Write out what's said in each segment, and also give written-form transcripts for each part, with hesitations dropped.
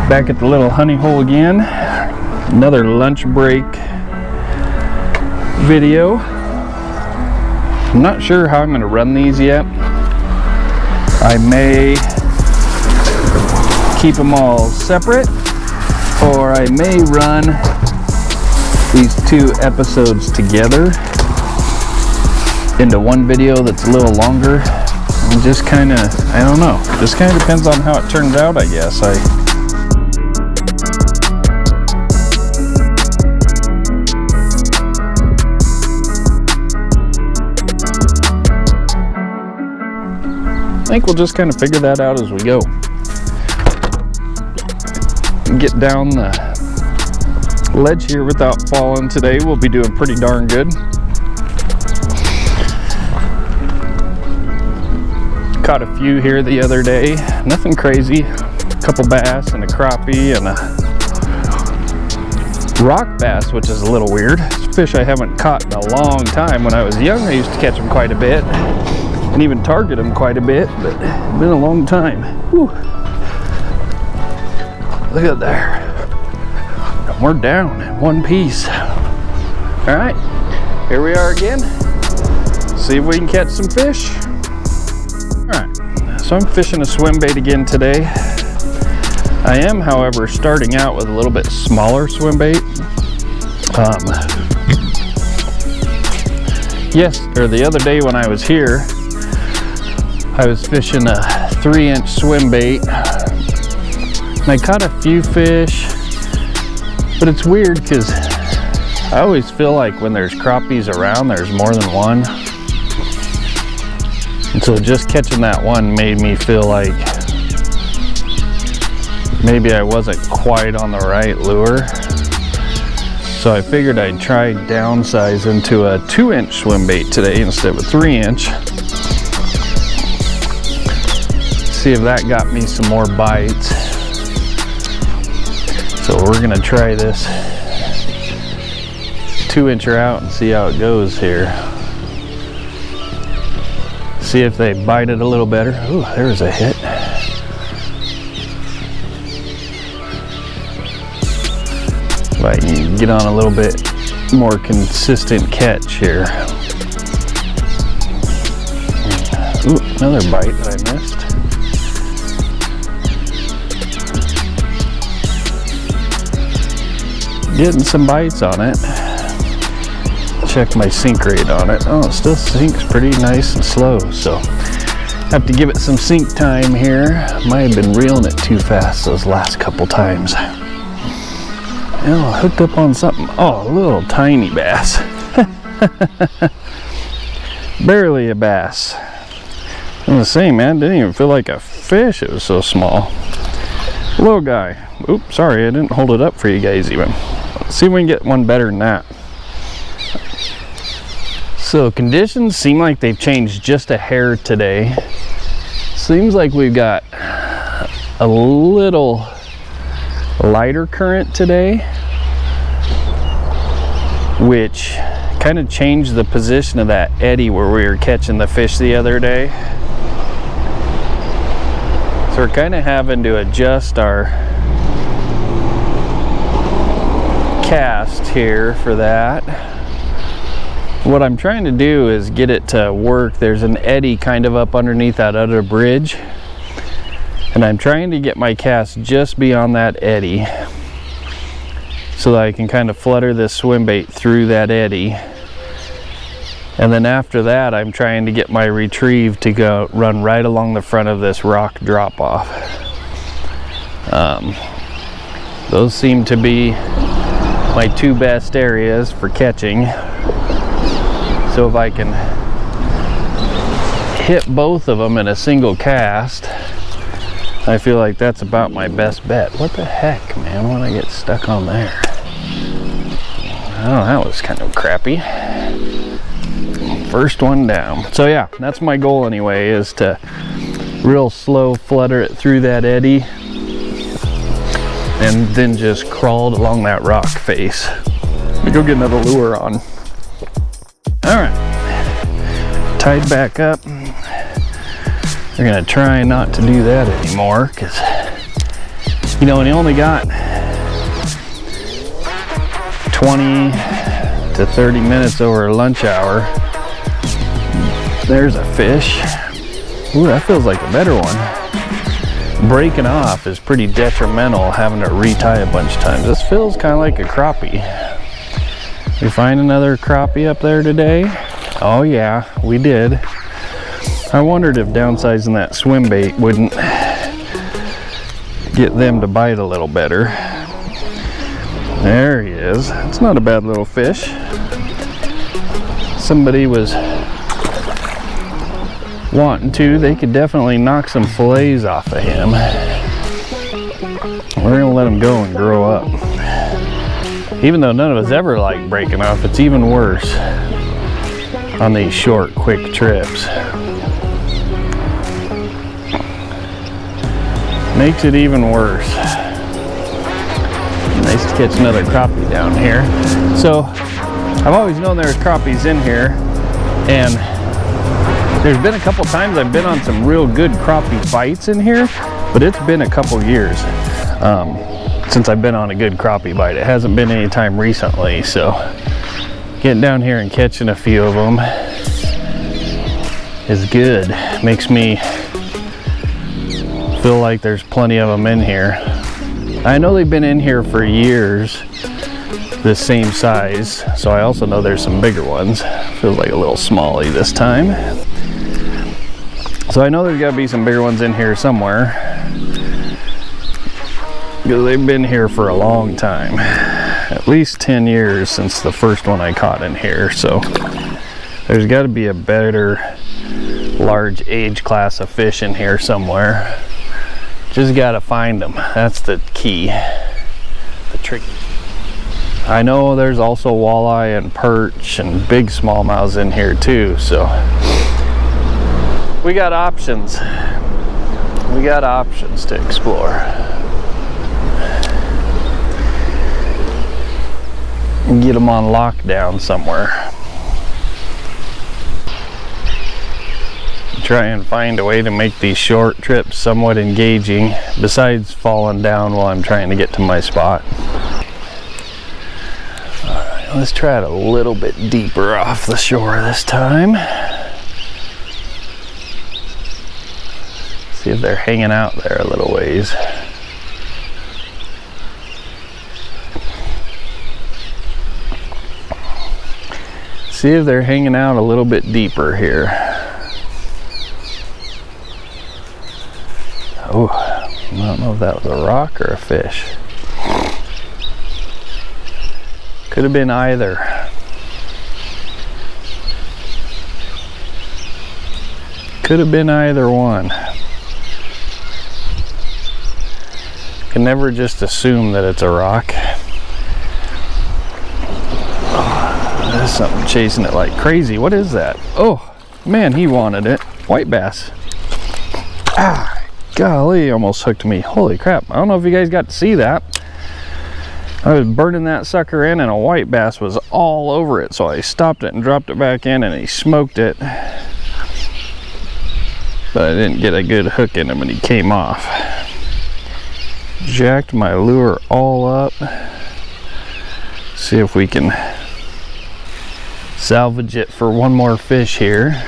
Back at the little honey hole again. Another lunch break video. I'm not sure how I'm going to run these yet. I may keep them all separate, or I may run these two episodes together into one video that's a little longer. And just kind of, I don't know, just kind of depends on how it turns out, I guess. I think we'll just kind of figure that out as we go. Get down the ledge here without falling today. We'll be doing pretty darn good. Caught a few here the other day. Nothing crazy. A couple bass and a crappie and a rock bass, which is a little weird. It's a fish I haven't caught in a long time. When I was young, I used to catch them quite a bit and even target them quite a bit, but it's been a long time. Whew. Look at there. And we're down in one piece. All right, here we are again. See if we can catch some fish. All right, so I'm fishing a swim bait again today. I am, however, starting out with a little bit smaller swim bait. The other day when I was here, I was fishing a 3-inch swim bait. And I caught a few fish, but it's weird because I always feel like when there's crappies around, there's more than one. And so just catching that one made me feel like maybe I wasn't quite on the right lure. So I figured I'd try downsize into a 2-inch swim bait today instead of a 3-inch. See if that got me some more bites. So we're gonna try this 2-incher out and see how it goes here. See if they bite it a little better. Ooh, there's a hit. If I can get on a little bit more consistent catch here. Ooh, another bite that I missed. Getting some bites on it. Check my sink rate on it. Oh, it still sinks pretty nice and slow, so have to give it some sink time here. Might have been reeling it too fast those last couple times. Oh, hooked up on something. Oh, a little tiny bass. Barely a bass. I'm the same, man. Didn't even feel like a fish. It was so small. Little guy. Oops, sorry, I didn't hold it up for you guys even. Let's see if we can get one better than that. So conditions seem like they've changed just a hair today. Seems like we've got a little lighter current today, which kind of changed the position of that eddy where we were catching the fish the other day. So we're kind of having to adjust our cast here for that. What I'm trying to do is get it to work. There's an eddy kind of up underneath that other bridge, and I'm trying to get my cast just beyond that eddy so that I can kind of flutter this swim bait through that eddy. And then after that, I'm trying to get my retrieve to go run right along the front of this rock drop off. Those seem to be my two best areas for catching. So if I can hit both of them in a single cast, I feel like that's about my best bet. What the heck, man? When I get stuck on there? Oh, that was kind of crappy. First one down. So yeah, that's my goal anyway, is to real slow flutter it through that eddy and then just crawled along that rock face. Let me go get another lure on. All right, tied back up. We're gonna try not to do that anymore, because You know, and he only got 20 to 30 minutes over lunch hour. There's a fish. Ooh, that feels like a better one. Breaking off is pretty detrimental, having to retie a bunch of times. This feels kind of like a crappie. We find another crappie up there today? Oh yeah, we did. I wondered if downsizing that swim bait wouldn't get them to bite a little better. There he is. It's not a bad little fish. Somebody was wanting to, they could definitely knock some fillets off of him. We're gonna let him go and grow up. Even though none of us ever like breaking off, it's even worse on these short, quick trips. Makes it even worse. Nice to catch another crappie down here. So I've always known there's crappies in here, and there's been a couple times I've been on some real good crappie bites in here, but it's been a couple years since I've been on a good crappie bite. It hasn't been any time recently, so getting down here and catching a few of them is good. Makes me feel like there's plenty of them in here. I know they've been in here for years, the same size, so I also know there's some bigger ones. Feels like a little smallie this time. So I know there's got to be some bigger ones in here somewhere, because they've been here for a long time. At least 10 years since the first one I caught in here, so there's got to be a better large age class of fish in here somewhere. Just got to find them. That's the key, the trick. I know there's also walleye and perch and big smallmouths in here too, so we got options. We got options to explore. And get them on lockdown somewhere. Try and find a way to make these short trips somewhat engaging, besides falling down while I'm trying to get to my spot. Alright, let's try it a little bit deeper off the shore this time. See if they're hanging out there a little ways. See if they're hanging out a little bit deeper here. Oh, I don't know if that was a rock or a fish. Could have been either. Could have been either one. Can never just assume that it's a rock. Oh, there's something chasing it like crazy. What is that? Oh, man, he wanted it. White bass. Ah. Golly, almost hooked me. Holy crap. I don't know if you guys got to see that. I was burning that sucker in and a white bass was all over it. So I stopped it and dropped it back in and he smoked it. But I didn't get a good hook in him and he came off. Jacked my lure all up. See if we can salvage it for one more fish here.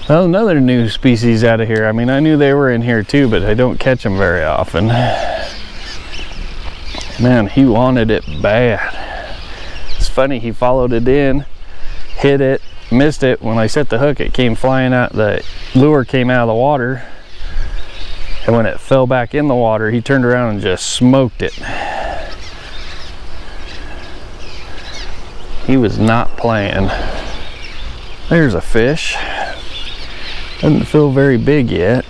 Well, another new species out of here. I mean, I knew they were in here too, but I don't catch them very often. Man, he wanted it bad. It's funny, he followed it in, hit it, missed it. When I set the hook, it came flying out, the lure came out of the water. And when it fell back in the water, he turned around and just smoked it. He was not playing. There's a fish. Doesn't feel very big yet.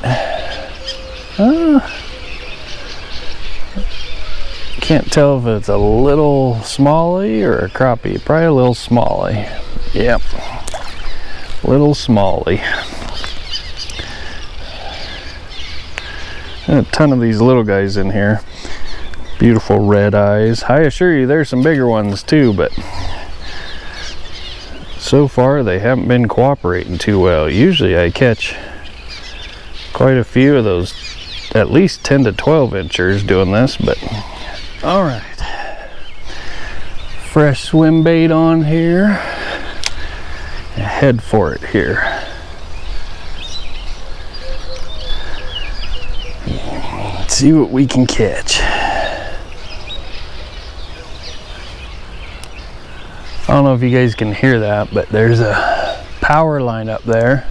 Can't tell if it's a little smallie or a crappie. Probably a little smallie. Yep. Little smallie. A ton of these little guys in here. Beautiful red eyes. I assure you there's some bigger ones too, but so far they haven't been cooperating too well. Usually I catch quite a few of those at least 10 to 12 inchers doing this, but all right. Fresh swim bait on here. Head for it here. Let's see what we can catch. I don't know if you guys can hear that, but there's a power line up there.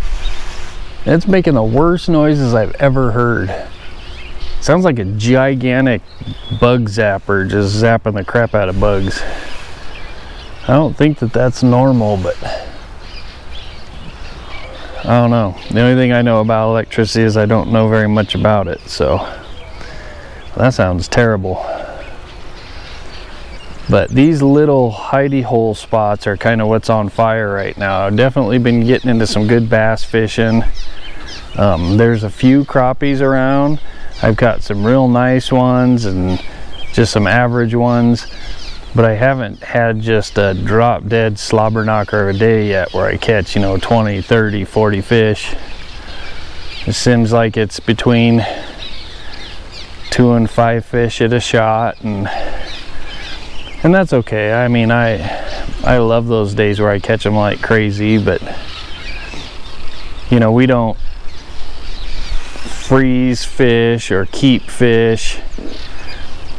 It's making the worst noises I've ever heard. Sounds like a gigantic bug zapper just zapping the crap out of bugs. I don't think that that's normal, but I don't know. The only thing I know about electricity is I don't know very much about it, so that sounds terrible. But these little hidey hole spots are kind of what's on fire right now. I've definitely been getting into some good bass fishing. There's a few crappies around. I've got some real nice ones and just some average ones, but I haven't had just a drop dead slobber knocker of a day yet where I catch, 20, 30, 40 fish. It seems like it's between 2 and 5 fish at a shot, and that's okay. I mean, I love those days where I catch them like crazy, but we don't freeze fish or keep fish.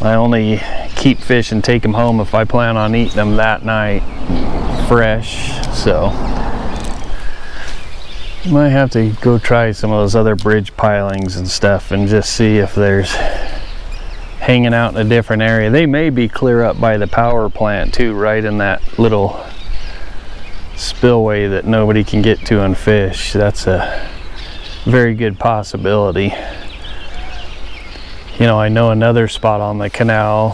I only keep fish and take them home if I plan on eating them that night fresh. So might have to go try some of those other bridge pilings and stuff and just see if there's hanging out in a different area. They may be clear up by the power plant too, right in that little spillway that nobody can get to and fish. That's a very good possibility. I know another spot on the canal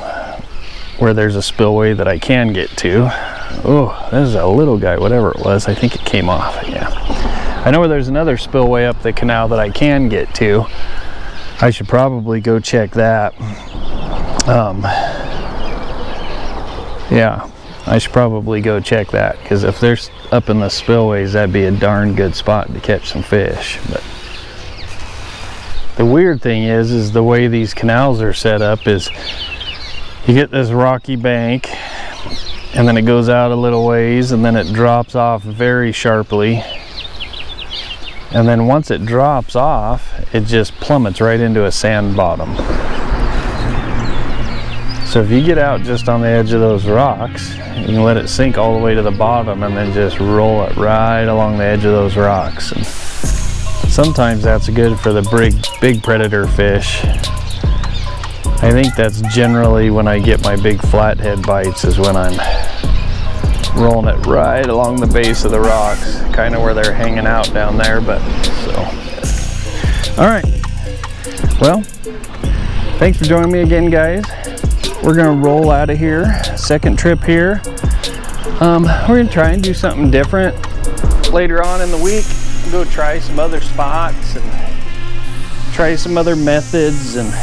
where there's a spillway that I can get to. Oh, there's a little guy, whatever it was. I think it came off. Yeah. I know where there's another spillway up the canal that I can get to. I should probably go check that. Yeah, I should probably go check that, because if they're up in the spillways, that'd be a darn good spot to catch some fish. But the weird thing is the way these canals are set up is you get this rocky bank and then it goes out a little ways and then it drops off very sharply, and then once it drops off it just plummets right into a sand bottom. So if you get out just on the edge of those rocks, you can let it sink all the way to the bottom and then just roll it right along the edge of those rocks. And sometimes that's good for the big predator fish. I think that's generally when I get my big flathead bites, is when I'm rolling it right along the base of the rocks, kind of where they're hanging out down there. But so, all right, well, thanks for joining me again, guys. We're gonna roll out of here. Second trip here. We're gonna try and do something different later on in the week. Go try some other spots and try some other methods and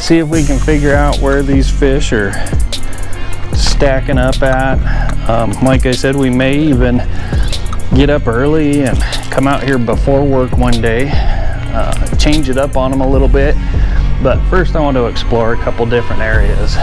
see if we can figure out where these fish are stacking up at. Like I said, we may even get up early and come out here before work one day, change it up on them a little bit. But first I want to explore a couple different areas.